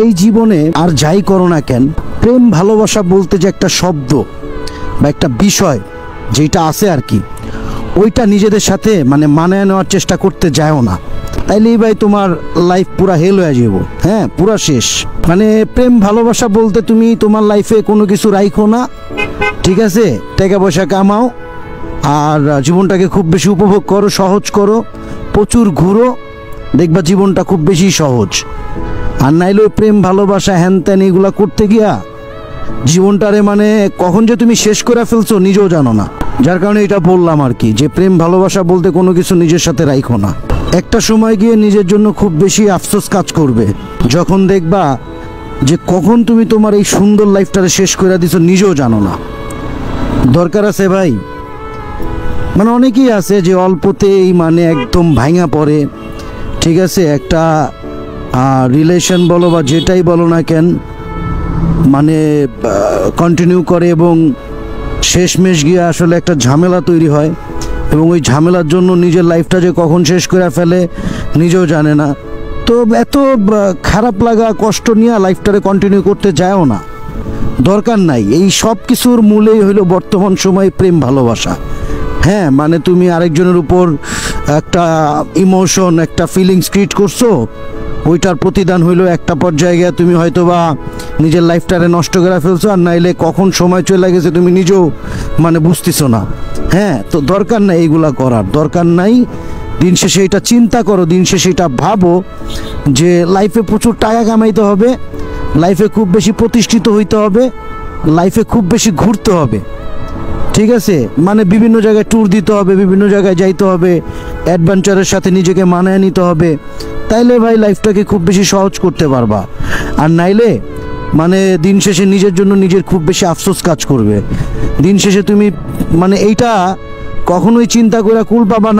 এই জীবনে আর যাই করো না কেন, প্রেম ভালোবাসা বলতে যে একটা শব্দ বা একটা বিষয় যেটা আছে আর কি, ওইটা নিজেদের সাথে মানায় নেওয়ার চেষ্টা করতে যাও না, তাইলেই ভাই তোমার লাইফ পুরা হেল হয়ে যাব। হ্যাঁ, পুরা শেষ। প্রেম ভালোবাসা বলতে তুমি তোমার লাইফে কোনো কিছু রাইখো না, ঠিক আছে? টাকা পয়সা কামাও আর জীবনটাকে খুব বেশি উপভোগ করো, সহজ করো, প্রচুর ঘুরো, দেখবা জীবনটা খুব বেশি সহজ। আর নাইলে প্রেম ভালোবাসা হ্যান ত্যান এগুলা করতে গিয়া জীবনটারে কখন যে তুমি শেষ করে ফেলছো নিজেও জানো না। যার কারণে এটা বললাম আর কি, যে প্রেম ভালোবাসা বলতে কোনো কিছু নিজের সাথে রাইখো না। একটা সময় গিয়ে নিজের জন্য খুব বেশি আফসোস কাজ করবে, যখন দেখবা যে কখন তুমি তোমার এই সুন্দর লাইফটারে শেষ করে দিছো নিজেও জানো না। দরকার আছে ভাই, অনেকেই আছে যে অল্পতেই একদম ভাঙা পড়ে, ঠিক আছে? একটা রিলেশন বলো বা যেটাই বলো না কেন, কন্টিনিউ করে এবং শেষমেশ গিয়ে আসলে একটা ঝামেলা তৈরি হয় এবং ওই ঝামেলার জন্য নিজের লাইফটা যে কখন শেষ করে ফেলে নিজেও জানে না। তো এত খারাপ লাগা কষ্ট নিয়ে লাইফটারে কন্টিনিউ করতে যায়ও না, দরকার নাই। এই সব কিছুর মূলেই হইল বর্তমান সময়ে প্রেম ভালোবাসা। হ্যাঁ, তুমি আরেকজনের উপর একটা ইমোশন, একটা ফিলিংস ক্রিয়েট করছো, ওইটার প্রতিদান হইলো একটা পর্যায়ে গিয়ে তুমি হয়তো বা নিজের লাইফটারে নষ্ট করে ফেলছো, আর নাইলে কখন সময় চলে গেছে তুমি নিজেও বুঝতেছো না। হ্যাঁ, তো দরকার নাই এইগুলা করার, দরকার নাই। দিন শেষে এটা চিন্তা করো, দিন শেষে এটা ভাবো যে লাইফে প্রচুর টাকা কামাইতে হবে, লাইফে খুব বেশি প্রতিষ্ঠিত হইতে হবে, লাইফে খুব বেশি ঘুরতে হবে, ঠিক আছে? বিভিন্ন জায়গায় ট্যুর দিতে হবে, বিভিন্ন জায়গায় যাইতে হবে, অ্যাডভেঞ্চারের সাথে নিজেকে মানায় নিতে হবে, তাইলে ভাই লাইফটাকে খুব বেশি সহজ করতে পারবা। আর নাইলে দিন শেষে নিজের জন্য নিজের খুব বেশি আফসোস কাজ করবে। দিন শেষে তুমি এইটা কখনোই চিন্তা করে কুল পাবা না।